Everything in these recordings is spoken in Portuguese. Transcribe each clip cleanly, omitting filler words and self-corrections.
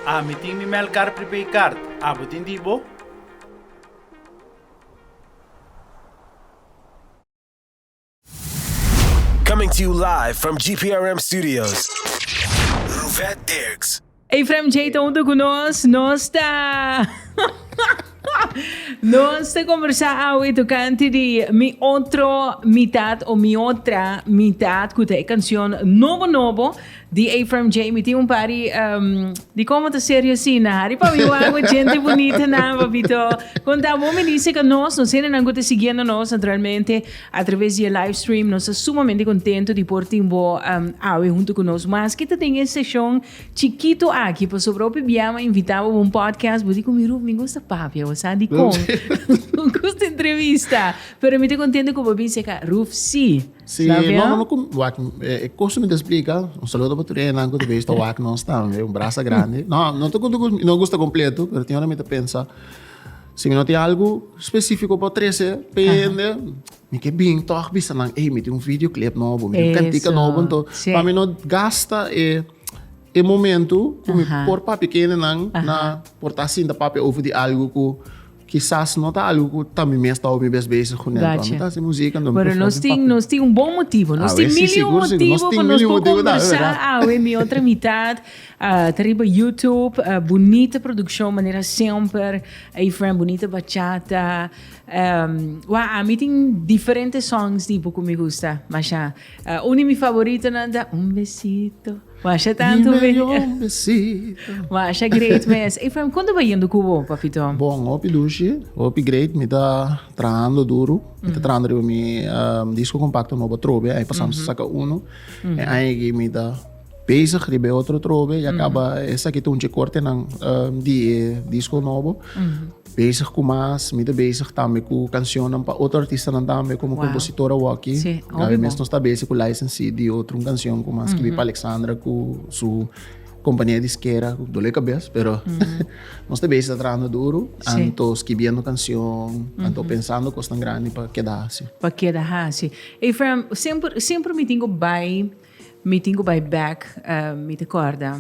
A meeting mi melkar prepaid card. Abutin dibo? Coming to you live from GPRM Studios. Rufet Diggs. Efraim J. Tonto conosco, nós está... Nós está conversar hoje tocante de mi outro mitad ou mi outra mitad que é canção novo de Efraim J. Me tem pari de como tá sério assim, na hari para eu água gente bonita na papito. Quando a me disse que nós não sei não está seguindo nós naturalmente através do live stream, nós estamos sumamente contento de por tempo hoje junto conosco. Mas que tem essa sessão chiquito aqui, para sobre o pibiama invitava um podcast, vou dizer comigo, me gusta papi, eu sabe com gusta entrevista, pero me estou contente com o Bobin seca Ruf sim. Sim, não, costumo te explicar. Um saludo para tu, Renan, que tu vês, o ac não está, um braço grande. Não gosta completo, mas tem hora me pensa, se não tem algo específico para trazer, pende, me que bem, toque, bisa nang, me tem videoclip novo, me tem cantica novo, então, para mim não gasta e momento, como por papi pequeno na portar assim da papi over de algo que quizás não está algo que também me está ouvindo vezes com ele. Então, está sem música, não. Mas nós temos bom motivo, nós temos milhão motivo para nós conversar. Minha outra metade, terrible YouTube, bonita produção, maneira sempre, Efraim, bonita bachata. Me tem diferentes songs tipo que me gusta, mas uma minha favorita nada, besito. Masha tanto um besito. Masha great mas. Efraim, quando vai indo Cubo, papito? Bom, opi luxi, opi great, me tá treinando duro, me tá treinando mi disco compacto novo trobe, aí passamos saca uno, aí me dá bezig, ribe outro trobe, e acaba essa aqui tem corte ng disco novo. Bezig com mais, me dá bezig também com canção para outro artista também como compositora aqui. Sim, Gabi mesmo está bezig com license de outra canção com mais que para Alexandra com sua companhia disquera do le cabeça, pero nós também está trabalhando duro, anto escrevendo canção, anto pensando coisa tão grande para quedar assim. Para quedar assim. Efraim, sempre me tenho by back, me recorda,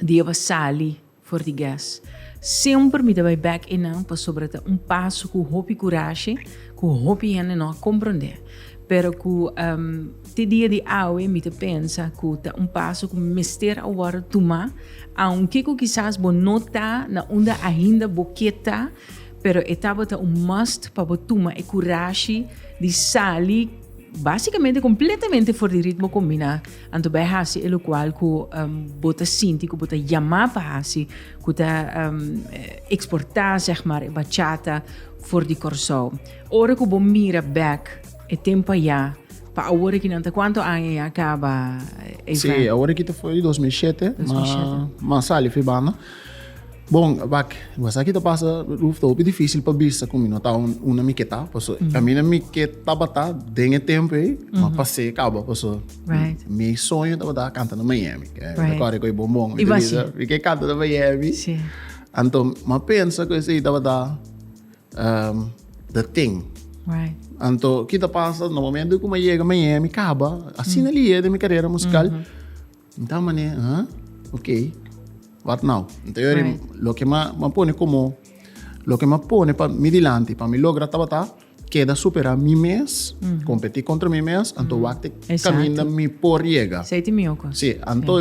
dia Sali for the gas. Sempre me dá back e não para sobre passo com hope coragem, com hope e não compreender. Pero que te dia de hoje me pensa que passo com mister agora tomar, aunque que quizás bo nota na onda ainda boqueta, pero etapa must para tomar e coragem de sair basicamente completamente fora de ritmo combinar. Anto vai hasi e lo qual ku bota sinti, ku bota chamar para hasi, ku ta exportar zeg maar bachata for di corso. Ora ku bo mira back e tempo já para agora que não tá quanto ano acaba. Sim, agora que foi 2007, mas sali foi bana. Bom, mas aqui passa rooftop difícil para bisa com não tá uma miqueta, passou. A minha miqueta bata dengue tempo aí, mas passei acaba, passou. Meu sonho tava cantando no Miami, agora que é bom. E você? Fiquei cantando no Miami. Sim. Então, mas pensa que esse tava the thing. Então, kita passa no momento que eu chego a Miami, acaba assim ali é da minha carreira musical. Então, mané, ok. What now? Então, lo que me pone para me dilante, para me lograr trabalhar, queda superar mi mês, competir contra mi mês, então o acte caminha me por chega. Sei mio. Sim, então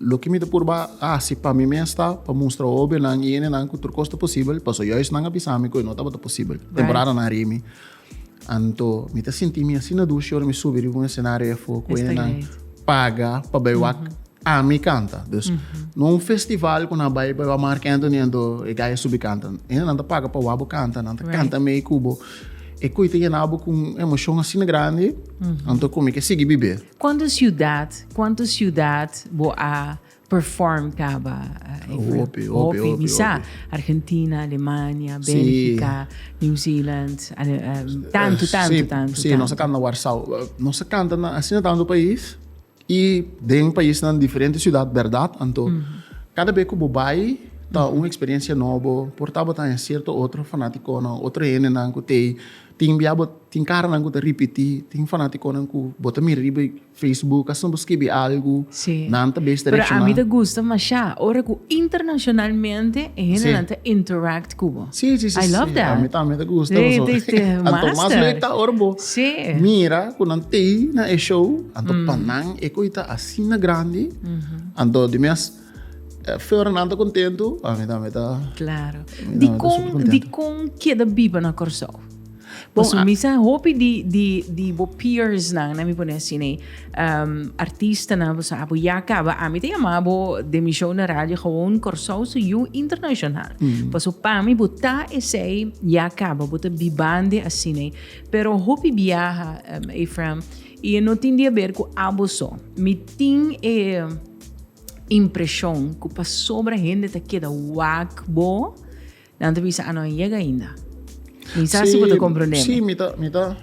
lo que me te purba se para mi mês está para mostrar o bem lang e nang que tudo custa possível, passo eu isso nang apisami ko não estava possível. Temporada na rimi. Então, me te senti me assim na ducha, me subir um cenário e foco e nang paga para baiwak me canta. Dus, num festival, quando vai para Mark Anthony, e gaia subir canta. E não paga para o abo canta, não canta meio cubo. E cuida que nabo com emoção assim grande, então como que sigue beber. Quantas cidades vou a perform caba? Opi. Misa, Argentina, Alemanha, Bélgica, New Zealand, tanto. Sim, nós canta na Warsaw, nós canta assim tanto país. E dentro do país, em diferentes cidades, verdade? Então, cada vez que eu vou, tá uma experiência nova, portava tá certo outro fanático não, outro ene não que tem biabo tem cara não que repetir, tem fanático não que bota me riba Facebook, assim busque algo, Sim. não tá besta Pero a direcional. mim te gusta, mas já, ora que internacionalmente é Sim. gente interact com. Sim, sim, sim. I love sim. that. A mim também te gusta. Sim, mas, este Anto mais master. leuk tá orbo. Sim. Mira, quando tem na show, anto panang, e coita assim na grande, anto de minhas Fernando contento, a mim também tá. Claro. Não, Di eu tô super com contente. di com que da biba na corso. Bom, misa hopi di bo peers na mi pone assim, né? Artista na você abo já acaba, a mim tem amabo de mi show na rádio gewoon corso so you international. Paso pa mi botar esse já acaba, bota bibande assim, né? Pero hopi viaja Ephraim e não tem a ver com abo só. Mi tem impressão que para sobra gente tá queda wakbo, não te visa ano chega ainda. Misa si puedo comprender. Sì, mita,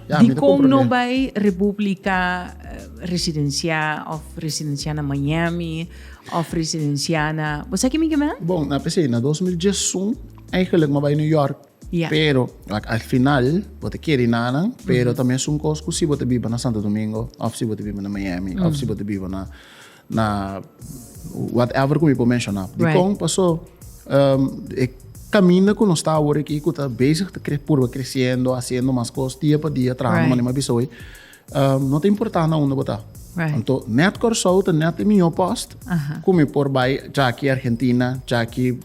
ja, Di mita kung no comprender. by República Residencia of Residencia na Miami of Residencia na... Você que me man? Bom, na PC, na 2011, eigenlijk maar bij New York. Ja. Pero, al final, wat ik hier nana, pero também é um costo se você vive na Santo Domingo, of se você vive na Miami, of se você vive na whatever como eu vou mencionar. De Right. como passou, caminho que não está agora aqui, que está bezig por crescendo, fazendo mais coisas dia para dia, trabalhando Right. mais pessoas. Não tem importância onde botar. Right. Então, net corso, net é meu post, Aha. como por vai, já aqui Argentina, já aqui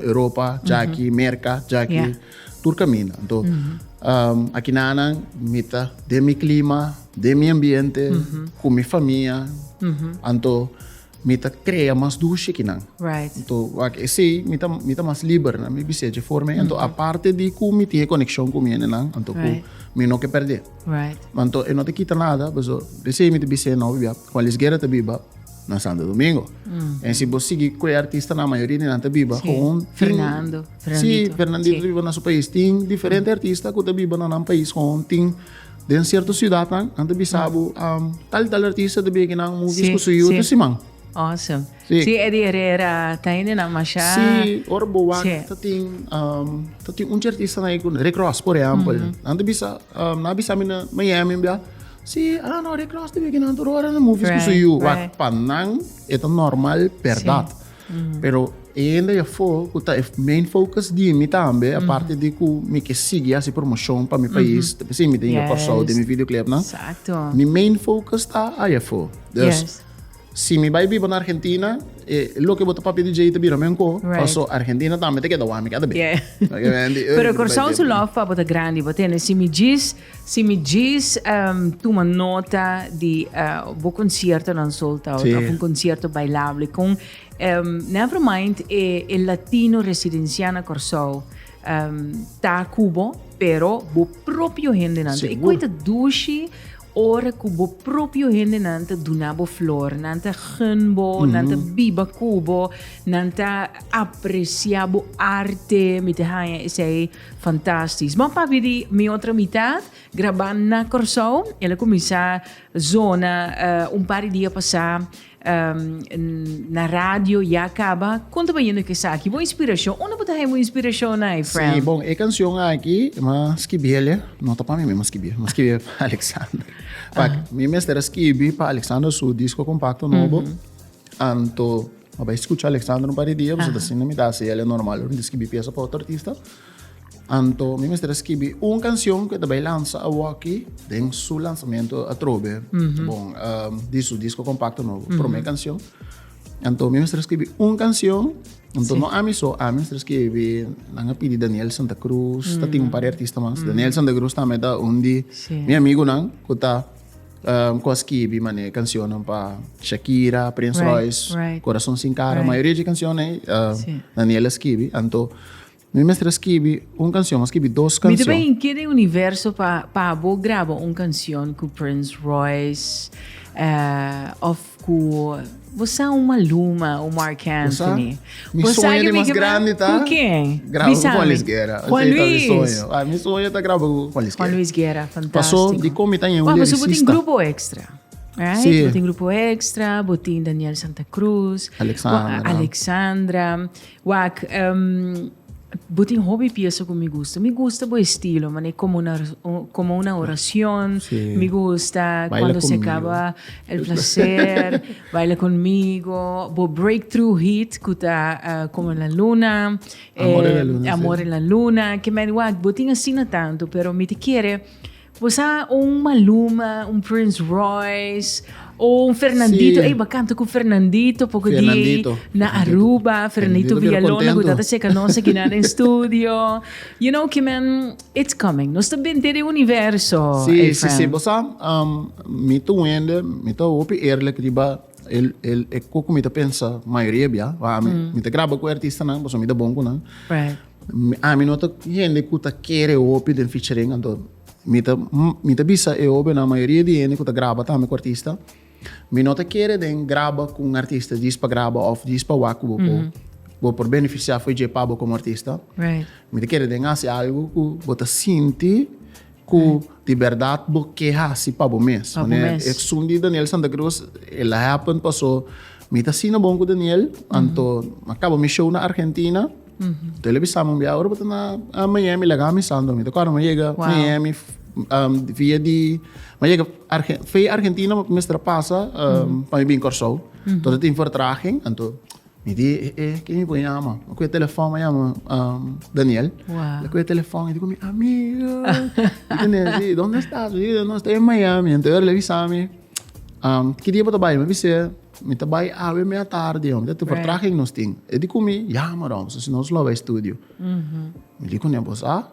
Europa, já aqui América, já aqui Yeah. todo caminho. Então, aqui na mita de meu clima, de meu ambiente, com minha família, então mita cria mais duche aqui não. Right. Então, esse mita mais livre, na minha visão de forma. Então, a parte de como me ter conexão com minha não, então Right. me não quer perder. Right. Então, eu não te quita nada, mas desse me te bise não, via, com a lisgueira te biba na Santo Domingo. E se você seguir com o artista na maioria não te biba, Sim. com Fernando, Sim, Fernandito. Fernandito Sim. biba no seu país. Tem diferente artista que te biba no nosso país, com tem de certa cidade, não bisabo, tal artista de biba que não movies Sim, com suyo, sim. tu simang. Awesome. Sim. Si Eddie Herrera, tá indo na Masha. Sim, orbo wak, Sim. tem artista na ikon, Rick Ross, por exemplo. Não bisa, na bisa mina Miami bia. Si, no, Rick Ross de biba que não torora na movies com Right, suyo, right. wak panang, ito normal, verdade. Pero ainda eu for, que tá main focus de mim também, a parte de que me que siga essa promoção para meu país, sim, me tem a porção de meu videoclip, não? Exacto. Mi main focus tá aí for. Yes. Se me vai viver na Argentina, lo que bota papi DJ te vira menko, Right. also Argentina também te queda wami cada Yeah. bem. Pero corção su love pa bota grande, botene. Se me diz tu uma nota de bo concerto non solta, Sì. o un concerto bailable con never mind e latino residenciana corso ta Cubo, pero bo proprio gente nante. E Sicuro. coita dushi ora kubo proprio gente nanta dunabo flor, nanta gunbo, nanta biba kubo, nanta apreciabo arte, mit haya sei fantastisch. Maar papi di mi outra metade grabar na Corso, ela começa zona un par di dia passar na rádio e acaba. Conta bem no que sabe. Boa inspiração. Onde botar boa inspiração na Sim, friend? bom, a canção aqui, mas esquibia, não tá para mim, mas esquibia para Alexander. Pak, mi mestre esquibi para Alexander su disco compacto novo. Anto, vai escutar Alexander um par de dias, você assim não me dá, se ele é normal, eu esquibi peça para outro artista. Anto, mi mestre esquibi uma canção que também lança a Waki, tem su lançamento a Trobe. Bom, de su disco compacto novo, por minha canção. Então, mi mestre escrevi uma canção. Então, não ame só, a mestre escrevi na pedi Daniel Santa Cruz, tá tem um par de artistas mais. Daniel Santa Cruz também tá onde meu amigo não, que tá com escrevi mané canção para Shakira, Prince Royce, Coração Sem Cara, a maioria de canções Daniel escrevi. Então, mi mestre escrevi uma canção, mas escrevi duas Me canções. também em que universo para bo grava uma canção com Prince Royce, of com você é uma Luma, o Mark Anthony. Mi sonho é mais grande, tá? Com quem? Gravo com Juan Luis Guerra. Juan Luis. Mi sonho tá gravando com Juan Luis Juan Guerra. Luis Guerra, fantástico. Passou de como tá em um Mas você botou em lyricista. grupo extra. Right? Sim. Botin Grupo Extra, botin Daniel Santa Cruz, Alexandra. Wak, botin hobby pienso que me gusta. Me gusta buen estilo, man, es como una oración. Sí. Me gusta Baila cuando se conmigo. acaba el placer, baila conmigo. Bo breakthrough hit, que está como en la luna. Amor en la luna, Amor sí. en la luna. Que me wak, botin así no tanto, pero me te quiere. Pues un Maluma, un Prince Royce, o un Fernandito. Sí. Ey, bacán, com Fernandito, pouco de Fernandito. na Aruba, Fernandito Fernandito Villalona, contento. que data seca nossa aqui na studio. You know, que man, it's coming. Nós também temos o universo. Sim, sim, sim. Você, mito wende, mito opi eerlijk, riba, ik ook mito pensa, maioria bia, mito graba com artista não, você mito bom com não. Right. Mi nota gente que tá querer opi den featuring, então mita bisa e opi na maioria de gente que tá grava também com artista. Mi nota querer den grava com artista, diz para grava ou diz para waku, vou por beneficiar foi de pabo como artista. Right. Mi querer den hacer algo que você sente que de verdade você hasi pabo mes. Pabo mes. É sundi Daniel Santa Cruz, ela happen passou. Mi tá sino bom com Daniel, anto acabo mi show na Argentina. Televisamos via ora botar na Miami lagami sando mi tocar chega Wow. Miami via di maar chega via Argentina mestra passa para mi corso tot het in vertraging en to mi di que me põe ama com o telefone ama Daniel Wow. com o telefone digo mi amigo Daniel onde estás no estoy en Miami então ele avisame que dia para trabalhar me disse mi trabalho ave meia tarde om dat vertraging nos ting e di kumi ja maar om so nós lá vai estúdio mi digo nem bosa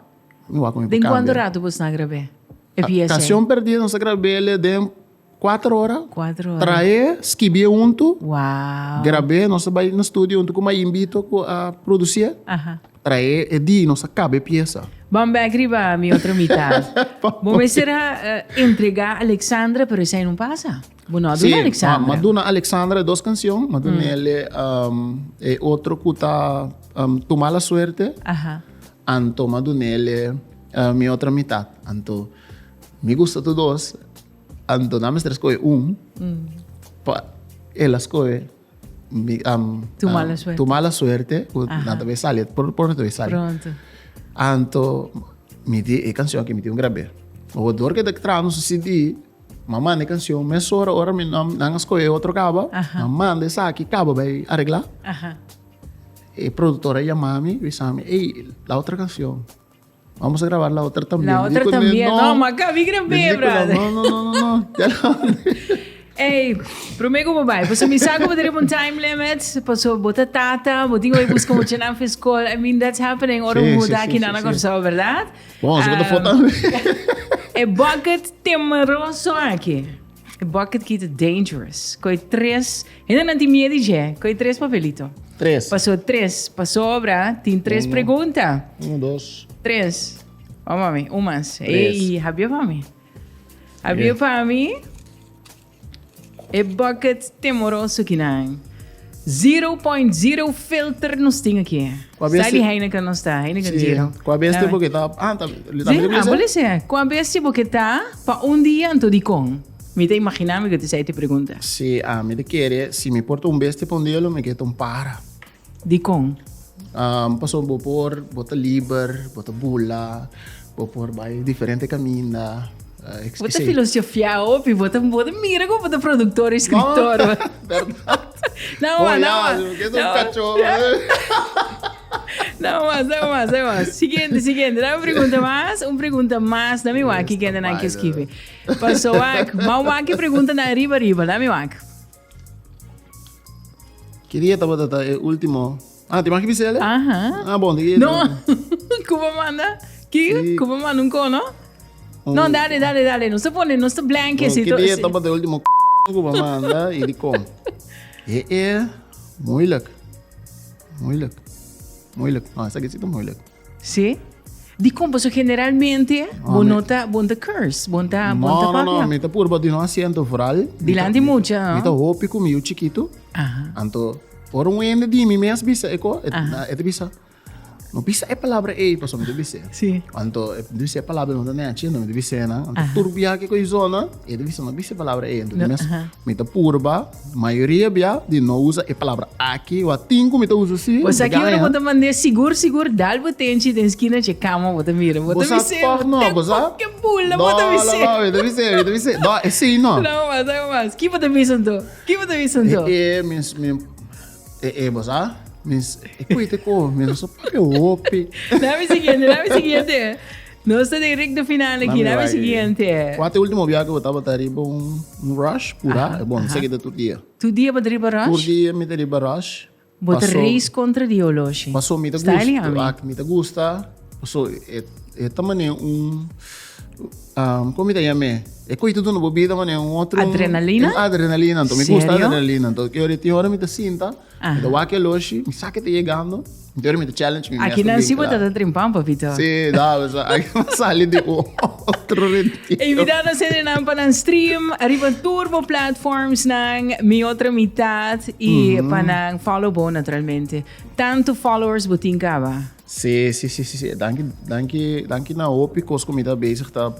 mi wa com Tem quanto rato você na grave? É PSA? Canção perdida nossa gravele de 4 horas 4 horas. trae skibie unto Wow. grave nossa vai no estúdio unto como invito a produzir Aha. trae e di nossa cabe pieza Vamos back riba, mi outra metade. Vamos será entregar Alexandra, pero isso aí não passa? Bueno, aduna Alexandra. Madonna Alexandra dos canções Madonna ele e outro que tá tomar a suerte Aha. anto Madonna ele mi outra metade anto me gusta todos anto nada mais escolhe pa ela escolhe Tu mala suerte. tu mala suerte nada vai salir por tu vai salir Pronto. anto mi di e canção que mi di un grabber o dor que trano su CD mamma ne canção mas ora mi não escolhe outro cabo mamma de saque cabo vai arreglar Aha. e produtora llamami avisame ei la otra canción vamos a grabar la otra también. La otra Digo, también. no, No, Maccabi grabé, Digo, brother. no. Ya no. Ei, promego mo vai. Paso mi saco poder un time limit. Paso bota tata, botingo e busco mo chena fiscal. I mean, that's happening. Ora Sí, muda sí, aqui sí, na sí, corso, verdade? Bom, você foto E bucket temeroso aqui. E bucket que é dangerous. Coi 3. Ainda não tem medo de. Coi 3 papelito. 3. Passou 3. Passou obra. Tem 3 perguntas. 1, 2. 3. Ó, mami. Umas. Três. Ei, rabia para mim. Rabia para mim. E bucket temoroso que não. 0.0 filter nos tem aqui. Com a besta- Sabe Heineken não está? Heineken zero. Com a besta Tá porque tá... tá Sim, pode ser. Com a besta porque tá para dia antes de com. Me te imaginar que te sei te pergunta. Se a me querer, se me porto besta por dia, me quero para. De com. Passou por bota liber, bota bula, por vai diferente caminho. Bota filosofia op, bota mira como bota produtor, escritor. Verdade. Não, Que é um cachorro. Não mais. Seguinte. Dá uma pergunta mais. Dá-me aqui que ainda não quer escrever. Passou aqui. Mas aqui pergunta na riba. Dá-me aqui. Queria tá botando o último. Tem mais que dizer? Aham. Bom, diga. Não. Como manda? Que? Como manda um cono? Não, dale. Não se põe, não se blanque. Queria tá botando o último que manda e de com. É moeilijk. Não, essa aqui é moeilijk. Sim? De como, generalmente, bonota curse, bonta Não, papia. me tá por botar no assento fral. Dilante mucho, Me tá roupa comigo chiquito. Aham. Anto, por um ende de mim mesmo bisa, eko, et bisa. não pisa a palavra ei, passou me deve ser. Sim. Quando deve ser a palavra não tem aqui, não deve ser, né? Então turbia que coisa zona, e deve ser não pisa a palavra ei, então mas me tá purba, maioria bia de não usa a palavra aqui, o atinco me tá usa assim. Você aqui agora bota mandar seguro, dá o potente da esquina de cama, bota mira, bota me ser. Não, você. Que pula, bota me ser. Não, deve ser. Não, é sim, não. Não, mas. Que bota me santo? Que bota me santo? Você? Mas, cuida com, mas só preocupe. Dá-me seguinte. Nós estamos direto do final aqui, dá-me seguinte. Quanto é o último viagem que eu estava tariba um rush, pura? É bom, seguida todo dia. Tu dia para riba Por rush? dia me tariba rush. Bota reis contra dia hoje. Passou me Está ali, gusta, amigo? me gusta. Passou também como te chama? É coisa tudo no bebida, mas é outro Adrenalina? Adrenalina, então me gusta Sério? adrenalina. Então que hora me te sinta, me dá aquele hoje, me saca te chegando, então me te challenge me. Aqui não se bota trimpão, papito. Sim, dá, mas aí sai de outro retiro. Invitado a ser na para stream, arriba turbo platforms ng mi outra metade e para follow bo naturalmente. Tanto followers botin ka ba? Sim. Danke na hopi kos ko mita bezig ta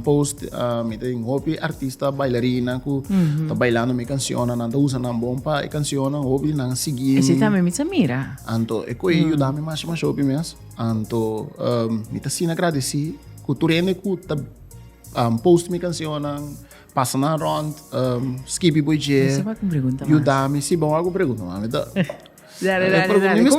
post mita yung hopi artista bailarina ko ta bailando mi canzone nanda usa na bompa e canzone hopi nang sigim. Esse também me mira. Anto e ko eu dami mas hopi mes. Anto mita sina agradeci ku turene ku ta post mi canzone passa na round skippy boy je. Essa vai com pergunta You mais. dami si bom algo pergunta mami da. Dale. A mí me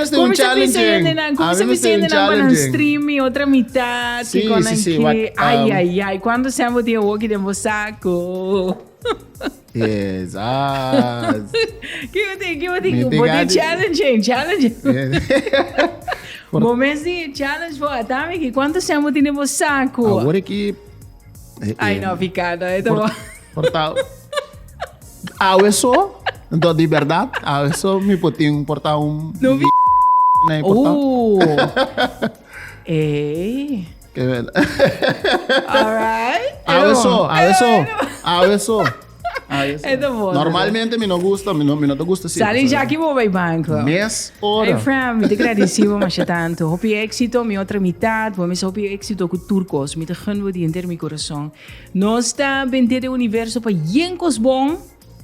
está un challenging. Como se me na para stream e outra metade Sim, com sim. que ai, quando siamo di walk de saco. Exato. Que eu digo, body challenge. Momentos de challenge for atame que quando siamo di saco. Agora que Ai não, ficada, é tão bom. portal. Eu sou então de verdade, eu sou me potinho portar Não vi. na portal. Ei. Que verdade. Alright. Eu sou. É tão bom. Normalmente me não gusta sim. Sali já que vou vai banco. Mês Hey hora. Fran, muito agradecido, mas tanto. Hope éxito, minha outra metade. Vamos hope éxito com turcos. Me deixando de entender meu coração. Nós está bendito o universo para yencos bom.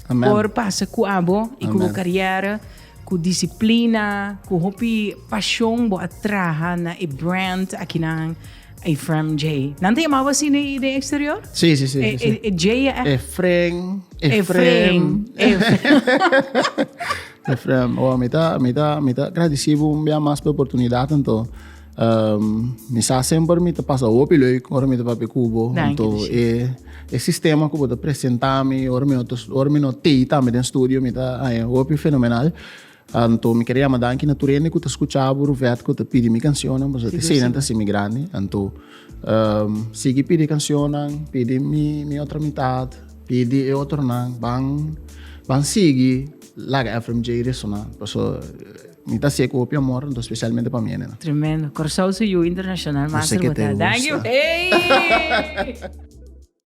Amém. Por passa com abo e com Amém. carreira, com disciplina, com hope paixão boa atraha na e brand aqui na Efrem J. Não tem mais assim no exterior? Sim. J é Efrem. Efrem. Efrem, me tá agradecido mais pela oportunidade, então me sa sempre me tá passa o pilho, agora me tá para Cuba, então é sistema que vou apresentar me, ora me não tem também no estúdio, me tá o fenomenal. Então me queria mandar aqui na Turene que eu escutava o vet que eu pedi minha canção, mas eu sei não tá assim grande, então segui pedir canção, pedi minha outra metade, pedi outro não, van seguir lá a FMJ ressonar, porque me tá seco o amor, então especialmente para mim, né? Tremendo. Corsoso e o Internacional Master que te Botar. Thank you. gusta. Hey!